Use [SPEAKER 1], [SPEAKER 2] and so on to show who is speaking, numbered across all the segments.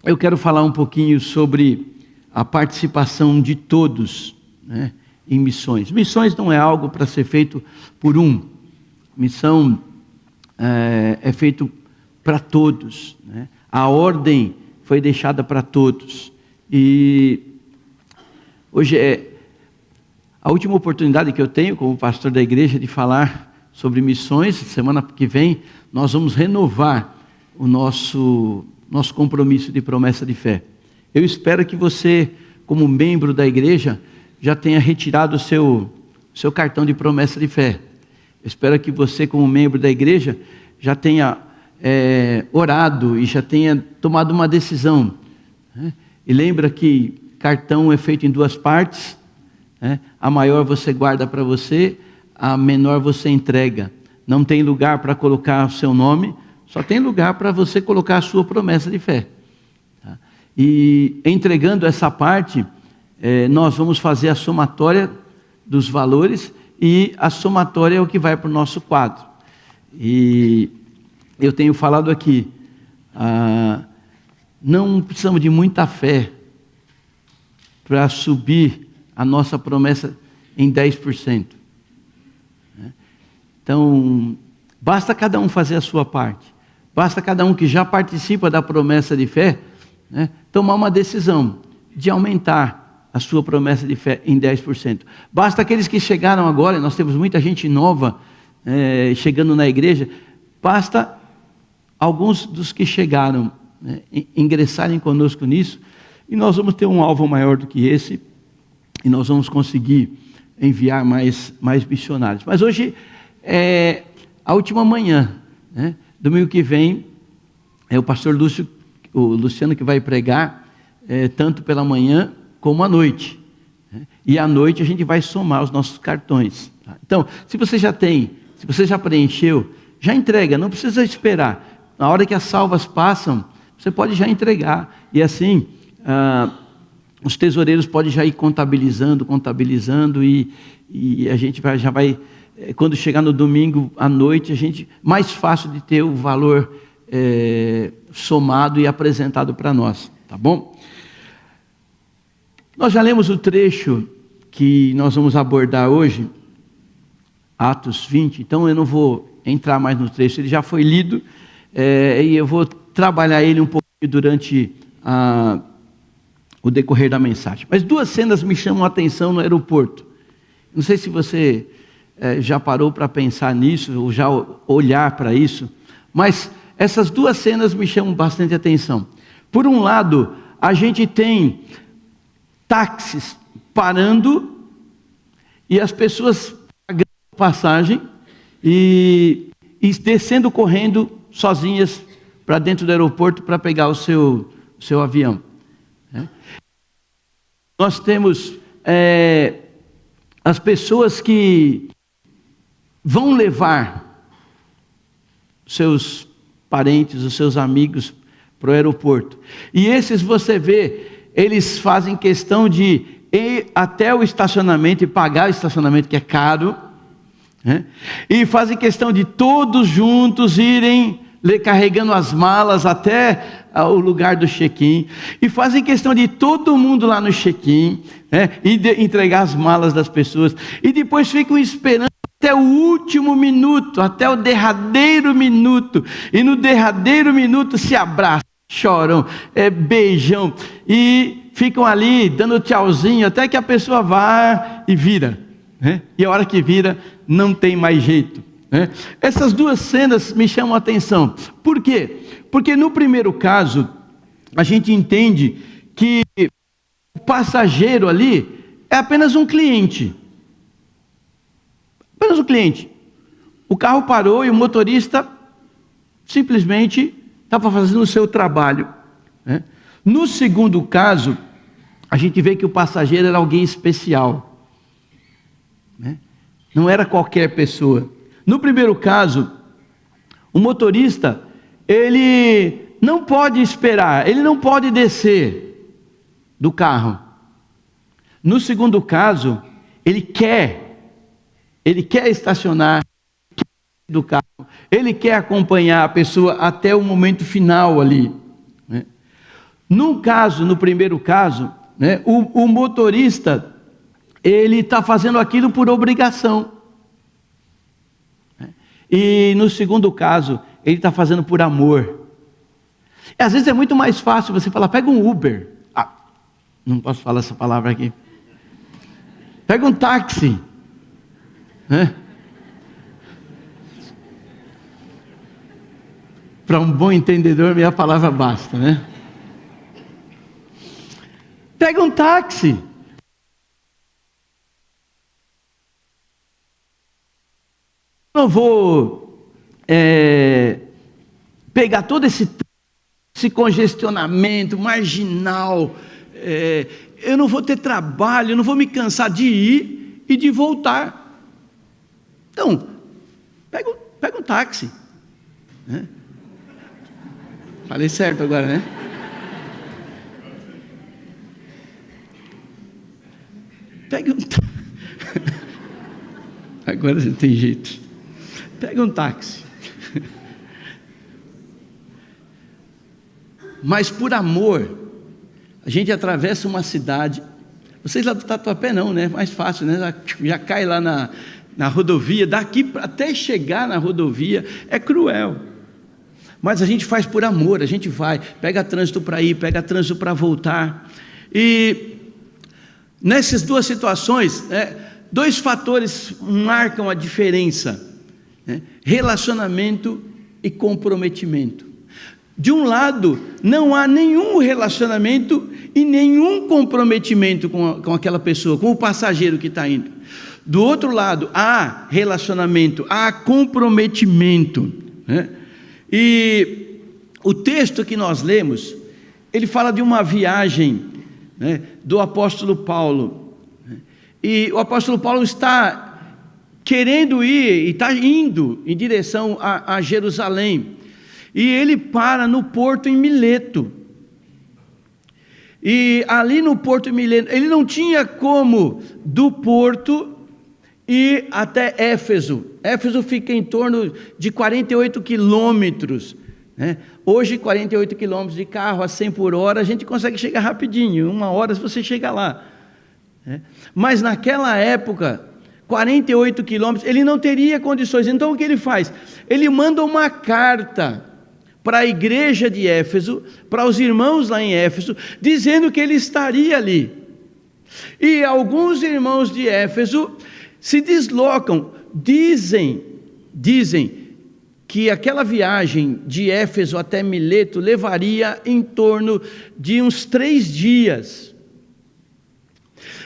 [SPEAKER 1] eu quero falar um pouquinho sobre a participação de todos, né, em missões. Missões não é algo para ser feito por um. Missão é feito para todos, né? A ordem foi deixada para todos. E hoje é a última oportunidade que eu tenho como pastor da igreja de falar sobre missões. Semana que vem nós vamos renovar o nosso compromisso de promessa de fé. Eu espero que você, como membro da igreja, já tenha retirado o seu cartão de promessa de fé. Eu espero que você, como membro da igreja, já tenha orado e já tenha tomado uma decisão, né? E lembra que cartão é feito em duas partes, né? A maior você guarda para você, a menor você entrega. Não tem lugar para colocar o seu nome, só tem lugar para você colocar a sua promessa de fé, tá? E entregando essa parte, nós vamos fazer a somatória dos valores, e a somatória é o que vai para o nosso quadro. E eu tenho falado aqui, não precisamos de muita fé para subir a nossa promessa em 10%. Né? Então, basta cada um fazer a sua parte. Basta cada um que já participa da promessa de fé, né, tomar uma decisão de aumentar a sua promessa de fé em 10%. Basta aqueles que chegaram agora, nós temos muita gente nova chegando na igreja, basta alguns dos que chegaram, né, ingressarem conosco nisso, e nós vamos ter um alvo maior do que esse, e nós vamos conseguir enviar mais missionários. Mas hoje é a última manhã, né? Domingo que vem é o pastor Luciano que vai pregar, tanto pela manhã como à noite, né? E à noite a gente vai somar os nossos cartões, tá? Então, se você já preencheu, já entrega, não precisa esperar. Na hora que as salvas passam, você pode já entregar, e assim os tesoureiros podem já ir contabilizando, e a gente já vai, quando chegar no domingo à noite, mais fácil de ter o valor somado e apresentado para nós, tá bom? Nós já lemos o trecho que nós vamos abordar hoje, Atos 20, então eu não vou entrar mais no trecho, ele já foi lido, e eu vou trabalhar ele um pouquinho durante o decorrer da mensagem. Mas duas cenas me chamam a atenção no aeroporto. Não sei se você já parou para pensar nisso, ou já olhar para isso, mas essas duas cenas me chamam bastante atenção. Por um lado, a gente tem táxis parando, e as pessoas pagando passagem, e descendo correndo sozinhas para dentro do aeroporto para pegar o seu avião. Nós temos as pessoas que vão levar seus parentes, os seus amigos para o aeroporto. E esses você vê, eles fazem questão de ir até o estacionamento e pagar o estacionamento, que é caro, né? E fazem questão de todos juntos irem carregando as malas até o lugar do check-in, e fazem questão de todo mundo lá no check-in, né, e entregar as malas das pessoas, e depois ficam esperando até o último minuto, até o derradeiro minuto, e no derradeiro minuto se abraçam, choram, beijam, e ficam ali dando tchauzinho, até que a pessoa vá e vira, né? E a hora que vira, não tem mais jeito. Essas duas cenas me chamam a atenção. Por quê? Porque no primeiro caso, a gente entende que o passageiro ali é apenas um cliente. Apenas um cliente. O carro parou e o motorista simplesmente estava fazendo o seu trabalho, né? No segundo caso, a gente vê que o passageiro era alguém especial, né? Não era qualquer pessoa. No primeiro caso, o motorista, ele não pode esperar, ele não pode descer do carro. No segundo caso, ele quer estacionar do carro, ele quer acompanhar a pessoa até o momento final ali, né? No primeiro caso, né, o motorista, ele está fazendo aquilo por obrigação. E no segundo caso, ele está fazendo por amor. E às vezes é muito mais fácil você falar, pega um Uber. Ah, não posso falar essa palavra aqui. Pega um táxi. Né? Para um bom entendedor, minha palavra basta, né? Pega um táxi. Não vou pegar todo esse congestionamento marginal. Eu não vou ter trabalho, eu não vou me cansar de ir e de voltar. Então, pega um táxi. Né? Falei certo agora, né? Pega um táxi. Agora não tem jeito. Pega um táxi. Mas por amor, a gente atravessa uma cidade. Vocês lá do Tatuapé não, né? Mais fácil, né? Já cai lá na rodovia. Daqui até chegar na rodovia é cruel. Mas a gente faz por amor, a gente vai, pega trânsito para ir, pega trânsito para voltar. E nessas duas situações, dois fatores marcam a diferença, né? Relacionamento e comprometimento. De um lado, não há nenhum relacionamento e nenhum comprometimento com aquela pessoa, com o passageiro que está indo. Do outro lado, há relacionamento, há comprometimento, né? E o texto que nós lemos, ele fala de uma viagem, né, do apóstolo Paulo, né? E o apóstolo Paulo está querendo ir, e está indo em direção a Jerusalém, e ele para no porto em Mileto, e ali no porto em Mileto, ele não tinha como do porto ir até Éfeso. Éfeso fica em torno de 48 quilômetros, né? Hoje 48 quilômetros de carro a 100 por hora, a gente consegue chegar rapidinho, 1 hora você chega lá, né? Mas naquela época, 48 quilômetros, ele não teria condições. Então o que ele faz? Ele manda uma carta para a igreja de Éfeso, para os irmãos lá em Éfeso, dizendo que ele estaria ali. E alguns irmãos de Éfeso se deslocam, dizem que aquela viagem de Éfeso até Mileto levaria em torno de uns 3 dias.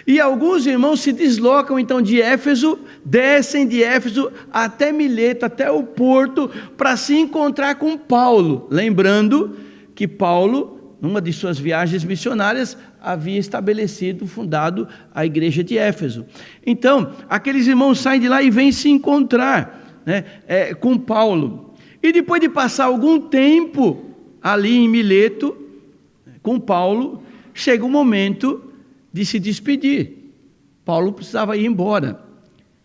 [SPEAKER 1] E alguns irmãos se deslocam então de Éfeso, descem de Éfeso até Mileto, até o porto, para se encontrar com Paulo. Lembrando que Paulo, numa de suas viagens missionárias, havia fundado a igreja de Éfeso. Então, aqueles irmãos saem de lá e vêm se encontrar, né, com Paulo. E depois de passar algum tempo ali em Mileto, com Paulo, chega o momento de se despedir. Paulo precisava ir embora.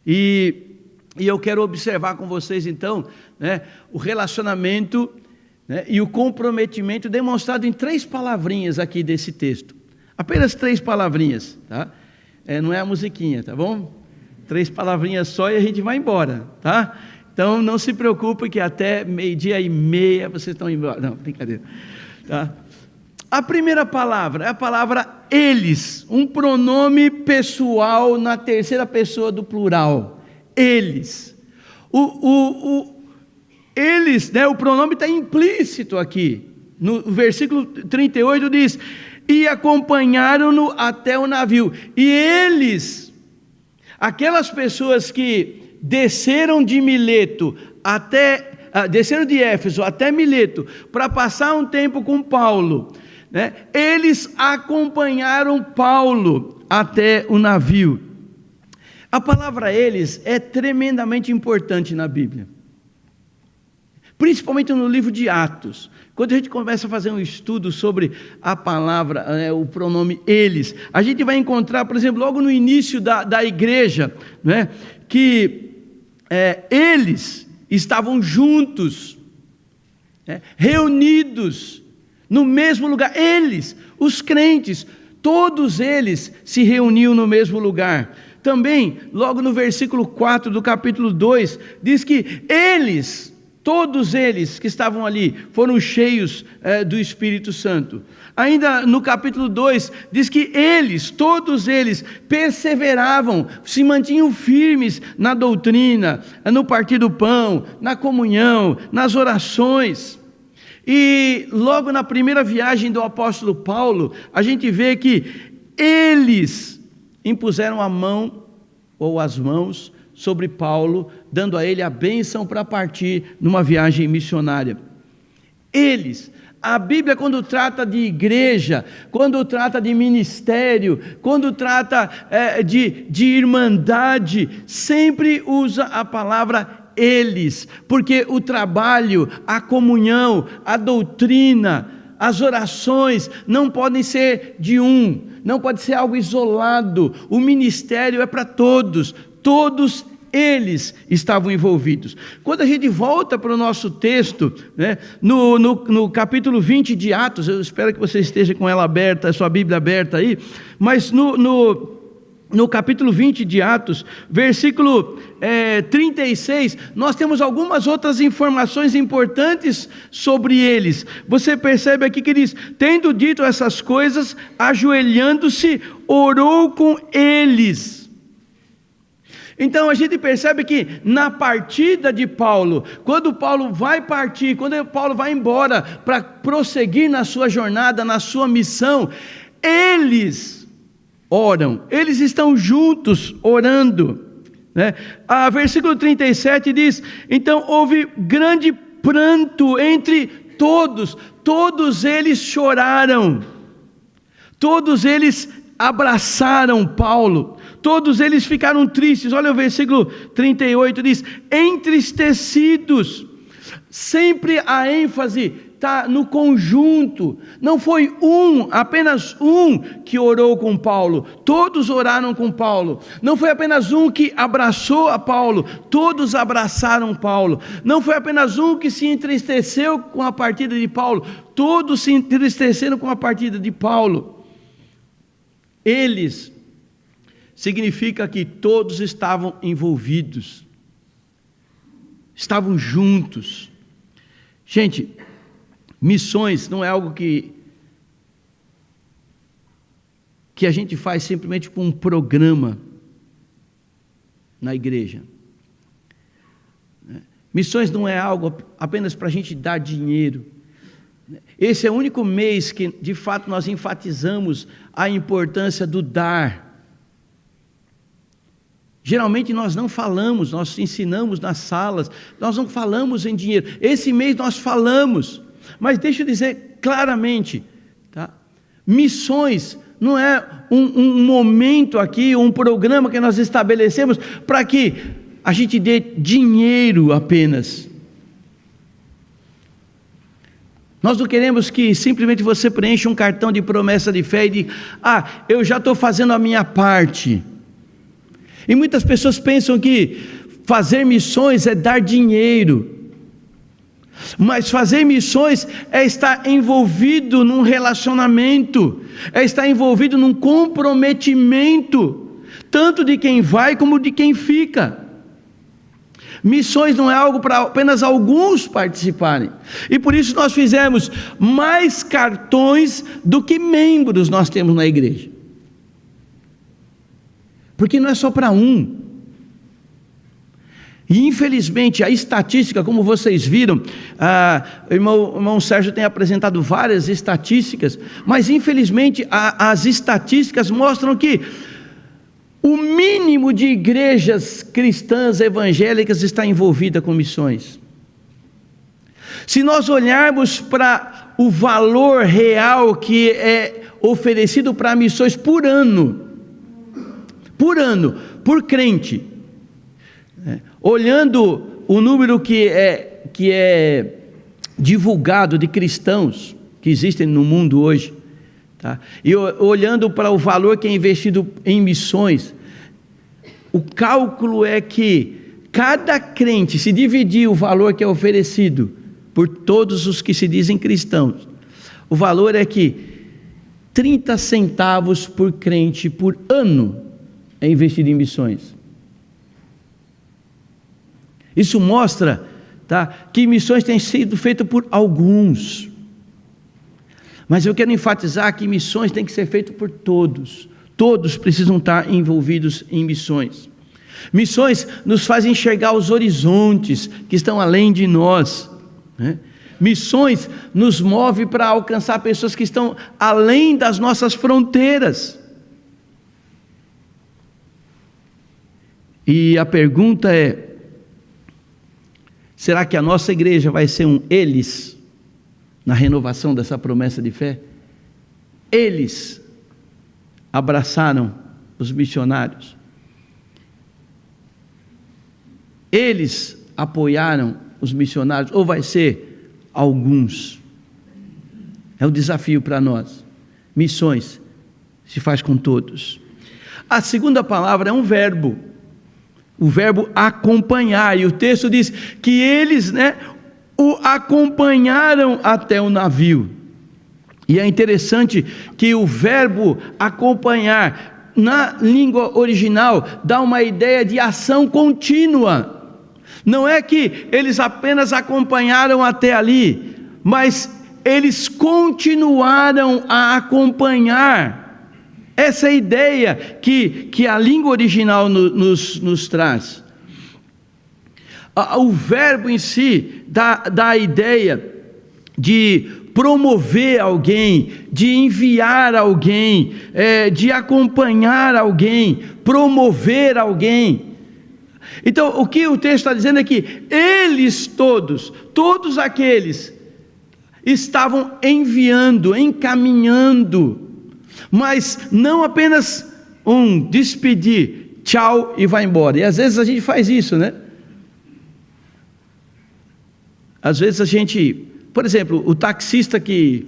[SPEAKER 1] E eu quero observar com vocês então, né, o relacionamento, né, e o comprometimento demonstrado em 3 palavrinhas aqui desse texto. Apenas 3 palavrinhas, tá? Não é a musiquinha, tá bom? 3 palavrinhas só e a gente vai embora, tá? Então não se preocupe que até 12:30 vocês estão embora. Não, brincadeira, tá? A primeira palavra é a palavra eles, um pronome pessoal na terceira pessoa do plural. Eles. Eles, né, o pronome está implícito aqui. No versículo 38 diz: e acompanharam-no até o navio. E eles, aquelas pessoas que desceram de desceram de Éfeso até Mileto, para passar um tempo com Paulo, né? Eles acompanharam Paulo até o navio. A palavra eles é tremendamente importante na Bíblia, principalmente no livro de Atos. Quando a gente começa a fazer um estudo sobre a palavra, o pronome eles, a gente vai encontrar, por exemplo, logo no início da igreja, né, que eles estavam juntos, reunidos, no mesmo lugar. Eles, os crentes, todos eles se reuniam no mesmo lugar. Também, logo no versículo 4 do capítulo 2, diz que eles, todos eles que estavam ali, foram cheios do Espírito Santo. Ainda no capítulo 2, diz que eles, todos eles, perseveravam, se mantinham firmes na doutrina, no partir do pão, na comunhão, nas orações. E logo na primeira viagem do apóstolo Paulo, a gente vê que eles impuseram a mão, ou as mãos, sobre Paulo, dando a ele a bênção para partir numa viagem missionária. Eles, a Bíblia, quando trata de igreja, quando trata de ministério, quando trata de irmandade, sempre usa a palavra eles, porque o trabalho, a comunhão, a doutrina, as orações não podem ser de um, não pode ser algo isolado. O ministério é para todos, todos eles estavam envolvidos. Quando a gente volta para o nosso texto, né, no capítulo 20 de Atos, eu espero que você esteja com ela aberta, a sua Bíblia aberta aí, mas no capítulo 20 de Atos, versículo 36, nós temos algumas outras informações importantes sobre eles. Você percebe aqui que diz: tendo dito essas coisas, ajoelhando-se, orou com eles. Então a gente percebe que na partida de Paulo, quando Paulo vai partir, quando Paulo vai embora para prosseguir na sua jornada, na sua missão, eles oram, eles estão juntos orando, né? Versículo 37 diz: então houve grande pranto entre todos, todos eles choraram, todos eles abraçaram Paulo, todos eles ficaram tristes. Olha o versículo 38, diz: entristecidos. Sempre a ênfase está no conjunto, não foi apenas um que orou com Paulo, todos oraram com Paulo. Não foi apenas um que abraçou a Paulo, todos abraçaram Paulo. Não foi apenas um que se entristeceu com a partida de Paulo, todos se entristeceram com a partida de Paulo. Eles significa que todos estavam envolvidos, estavam juntos. Gente, missões não é algo que a gente faz simplesmente com um programa na igreja. Missões não é algo apenas para a gente dar dinheiro. Esse é o único mês que de fato nós enfatizamos a importância do dar. Geralmente nós não falamos, nós ensinamos nas salas, nós não falamos em dinheiro. Esse mês nós falamos, mas deixa eu dizer claramente, tá? Missões não é um momento aqui, um programa que nós estabelecemos para que a gente dê dinheiro apenas. Nós não queremos que simplesmente você preencha um cartão de promessa de fé e diga: eu já estou fazendo a minha parte. E muitas pessoas pensam que fazer missões é dar dinheiro, mas fazer missões é estar envolvido num relacionamento, é estar envolvido num comprometimento, tanto de quem vai como de quem fica. Missões não é algo para apenas alguns participarem, e por isso nós fizemos mais cartões do que membros nós temos na igreja, porque não é só para um. E infelizmente a estatística, como vocês viram, o irmão Sérgio tem apresentado várias estatísticas, mas infelizmente as estatísticas mostram que o mínimo de igrejas cristãs evangélicas está envolvida com missões. Se nós olharmos para o valor real que é oferecido para missões por ano, por crente, olhando o número que é divulgado de cristãos que existem no mundo hoje, tá? E olhando para o valor que é investido em missões, o cálculo é que cada crente, se dividir o valor que é oferecido por todos os que se dizem cristãos, O valor é que 30 centavos por crente por ano é investido em missões. Isso mostra, tá, que missões têm sido feitas por alguns. Mas eu quero enfatizar que missões têm que ser feitas por todos. Todos precisam estar envolvidos em missões. Missões nos fazem enxergar os horizontes que estão além de nós, né? Missões nos move para alcançar pessoas que estão além das nossas fronteiras. E a pergunta é: será que a nossa igreja vai ser um eles na renovação dessa promessa de fé? Eles abraçaram os missionários. Eles apoiaram os missionários, ou vai ser alguns? É um desafio para nós. Missões se faz com todos. A segunda palavra é um verbo, o verbo acompanhar, e o texto diz que eles, o acompanharam até o navio. E é interessante que o verbo acompanhar, na língua original, dá uma ideia de ação contínua. Não é que eles apenas acompanharam até ali, mas eles continuaram a acompanhar. Essa é a ideia que a língua original nos traz. O verbo em si dá a ideia de promover alguém, de enviar alguém, de acompanhar alguém, promover alguém. Então, o que o texto está dizendo é que eles todos aqueles, estavam enviando, encaminhando, mas não apenas despedir, tchau e vai embora. E às vezes a gente faz isso, né? Às vezes a gente, por exemplo, o taxista que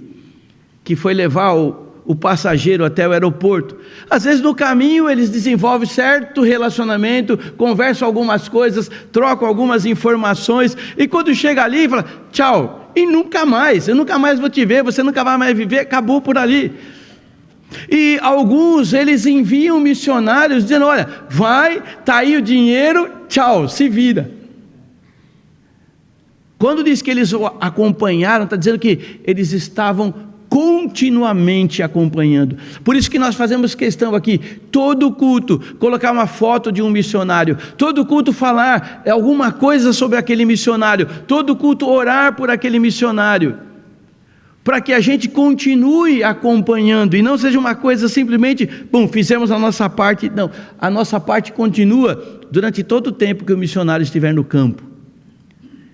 [SPEAKER 1] foi levar o passageiro até o aeroporto, às vezes no caminho eles desenvolvem certo relacionamento, conversam algumas coisas, trocam algumas informações, e quando chega ali, fala tchau, e nunca mais, eu nunca mais vou te ver, você nunca vai mais viver, acabou por ali. E alguns, eles enviam missionários dizendo: olha, vai, está aí o dinheiro, tchau, se vira. Quando diz que eles o acompanharam, está dizendo que eles estavam continuamente acompanhando. Por isso que nós fazemos questão aqui, todo culto, colocar uma foto de um missionário, todo culto falar alguma coisa sobre aquele missionário, todo culto orar por aquele missionário, para que a gente continue acompanhando, e não seja uma coisa simplesmente, fizemos a nossa parte. Não, a nossa parte continua durante todo o tempo que o missionário estiver no campo.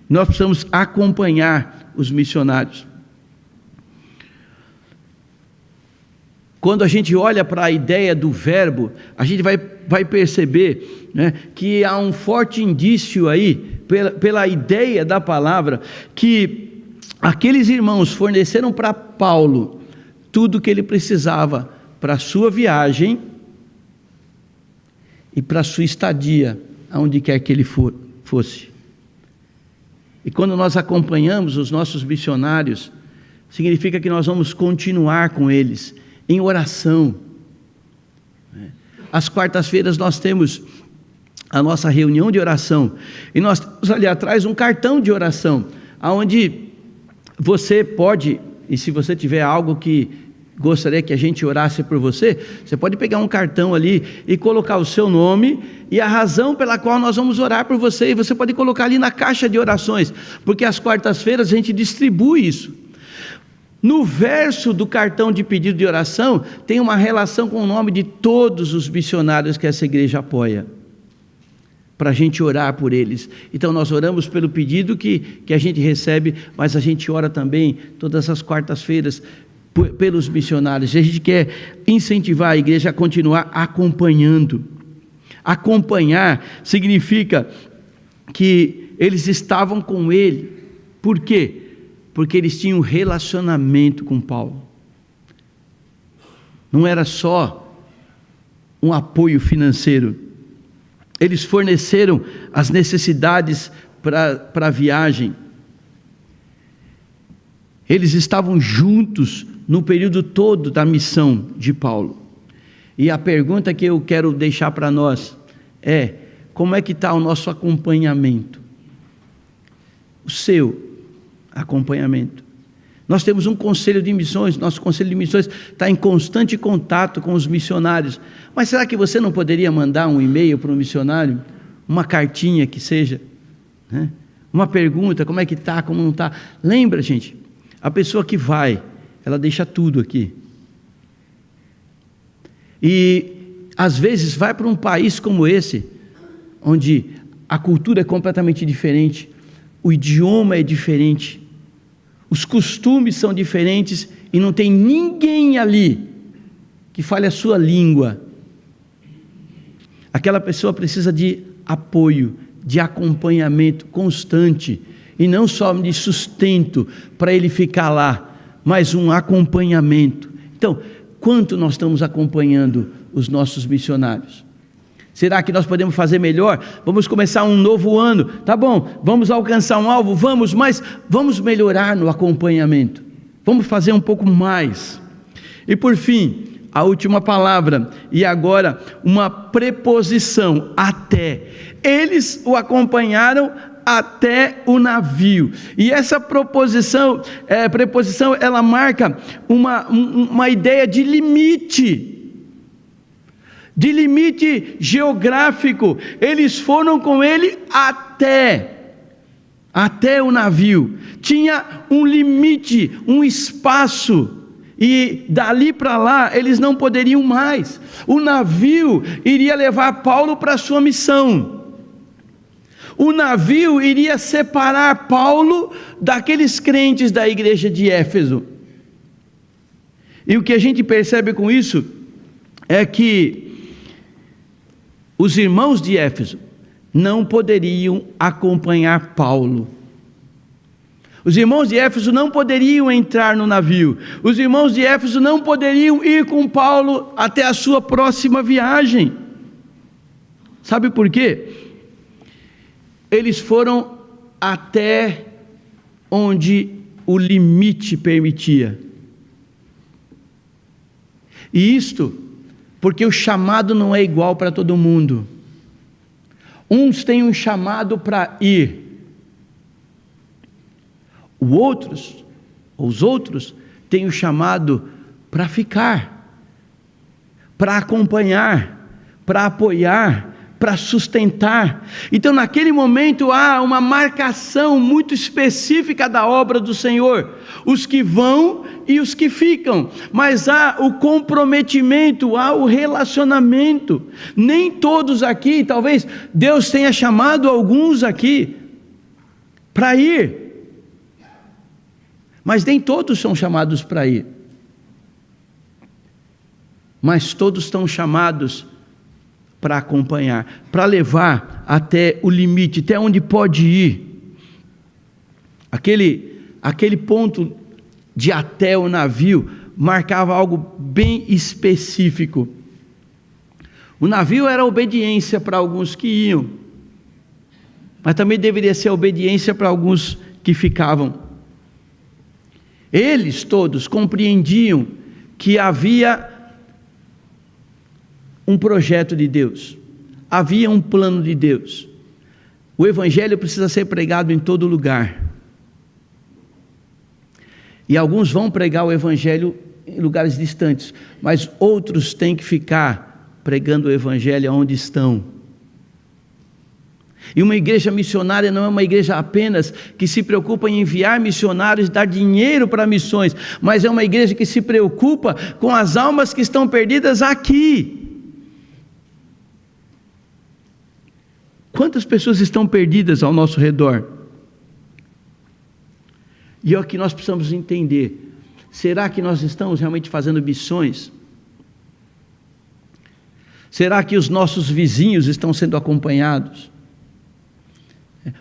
[SPEAKER 1] Nós precisamos acompanhar os missionários. Quando a gente olha para a ideia do verbo, a gente vai perceber, que há um forte indício aí, pela ideia da palavra, que aqueles irmãos forneceram para Paulo tudo o que ele precisava para a sua viagem e para a sua estadia, aonde quer que ele fosse. E quando nós acompanhamos os nossos missionários, significa que nós vamos continuar com eles em oração. Às quartas-feiras nós temos a nossa reunião de oração, e nós temos ali atrás um cartão de oração, onde você pode, e se você tiver algo que gostaria que a gente orasse por você, você pode pegar um cartão ali e colocar o seu nome e a razão pela qual nós vamos orar por você, e você pode colocar ali na caixa de orações, porque às quartas-feiras a gente distribui isso. No verso do cartão de pedido de oração, tem uma relação com o nome de todos os missionários que essa igreja apoia, para a gente orar por eles. Então nós oramos pelo pedido que a gente recebe, mas a gente ora também todas as quartas-feiras pelos missionários. A gente quer incentivar a igreja a continuar acompanhando. Acompanhar significa que eles estavam com ele. Por quê? Porque eles tinham um relacionamento com Paulo. Não era só um apoio financeiro. Eles forneceram as necessidades para a viagem. Eles estavam juntos no período todo da missão de Paulo. E a pergunta que eu quero deixar para nós é: como é que está o nosso acompanhamento? O seu acompanhamento. Nós temos um conselho de missões, nosso conselho de missões está em constante contato com os missionários. Mas será que você não poderia mandar um e-mail para um missionário? Uma cartinha que seja, né? Uma pergunta, como é que está, como não está? Lembra, gente, a pessoa que vai, ela deixa tudo aqui. E às vezes vai para um país como esse, onde a cultura é completamente diferente, o idioma é diferente, os costumes são diferentes e não tem ninguém ali que fale a sua língua. Aquela pessoa precisa de apoio, de acompanhamento constante, e não só de sustento para ele ficar lá, mas um acompanhamento. Então, quanto nós estamos acompanhando os nossos missionários? Será que nós podemos fazer melhor? Vamos começar um novo ano, tá bom, vamos alcançar um alvo, vamos, mas vamos melhorar no acompanhamento, vamos fazer um pouco mais. E por fim, a última palavra, e agora uma preposição, até. Eles o acompanharam até o navio, e essa preposição, ela marca uma ideia de limite geográfico. Eles foram com ele até o navio, tinha um limite, um espaço, e dali para lá eles não poderiam mais. O navio iria levar Paulo para a sua missão, o navio iria separar Paulo daqueles crentes da igreja de Éfeso. E o que a gente percebe com isso é que os irmãos de Éfeso não poderiam acompanhar Paulo. Os irmãos de Éfeso não poderiam entrar no navio. Os irmãos de Éfeso não poderiam ir com Paulo até a sua próxima viagem. Sabe por quê? Eles foram até onde o limite permitia. E isto porque o chamado não é igual para todo mundo. Uns têm um chamado para ir, os outros têm o chamado para ficar, para acompanhar, para apoiar, para sustentar. Então naquele momento há uma marcação muito específica da obra do Senhor, os que vão e os que ficam, mas há o comprometimento, há o relacionamento. Nem todos aqui, talvez Deus tenha chamado alguns aqui para ir, mas nem todos são chamados para ir, mas todos estão chamados para acompanhar, para levar até o limite, até onde pode ir. Aquele ponto de até o navio marcava algo bem específico. O navio era obediência para alguns que iam, mas também deveria ser obediência para alguns que ficavam. Eles todos compreendiam que havia um projeto de Deus, havia um plano de Deus. O evangelho precisa ser pregado em todo lugar, e alguns vão pregar o evangelho em lugares distantes, mas outros têm que ficar pregando o evangelho onde estão. E uma igreja missionária não é uma igreja apenas que se preocupa em enviar missionários, dar dinheiro para missões, mas é uma igreja que se preocupa com as almas que estão perdidas aqui. Quantas pessoas estão perdidas ao nosso redor? E é o que nós precisamos entender. Será que nós estamos realmente fazendo missões? Será que os nossos vizinhos estão sendo acompanhados?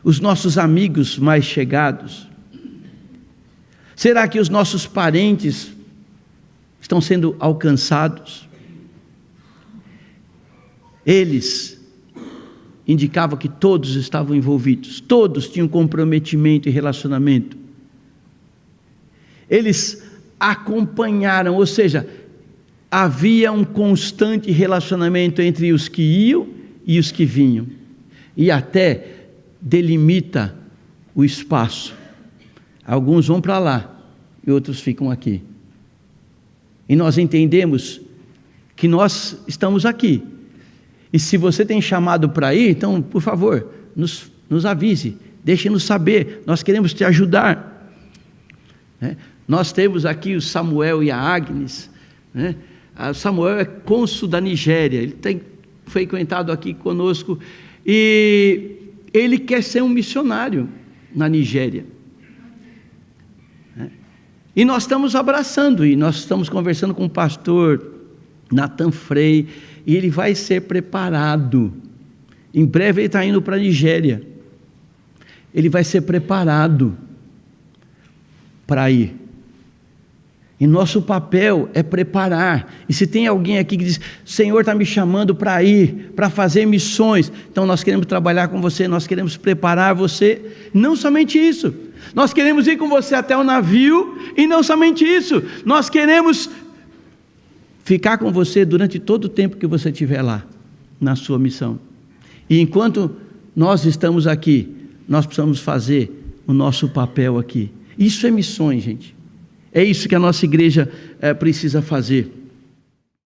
[SPEAKER 1] Os nossos amigos mais chegados? Será que os nossos parentes estão sendo alcançados? Eles indicavam que todos estavam envolvidos, todos tinham comprometimento e relacionamento. Eles acompanharam, ou seja, havia um constante relacionamento entre os que iam e os que vinham, e até delimita o espaço. Alguns vão para lá e outros ficam aqui. E nós entendemos que nós estamos aqui. E se você tem chamado para ir, então, por favor, nos avise, deixe-nos saber, nós queremos te ajudar. Nós temos aqui o Samuel e a Agnes. O Samuel é cônsul da Nigéria, ele tem frequentado aqui conosco, e ele quer ser um missionário na Nigéria. E nós estamos abraçando, e nós estamos conversando com o pastor Nathan Frei, e ele vai ser preparado. Em breve ele está indo para a Nigéria. Ele vai ser preparado para ir. E nosso papel é preparar. E se tem alguém aqui que diz: Senhor está me chamando para ir, para fazer missões, então nós queremos trabalhar com você, nós queremos preparar você. Não somente isso, nós queremos ir com você até o navio, e não somente isso, nós queremos ficar com você durante todo o tempo que você estiver lá, na sua missão. E enquanto nós estamos aqui, nós precisamos fazer o nosso papel aqui. Isso é missões, gente. É isso que a nossa igreja precisa fazer.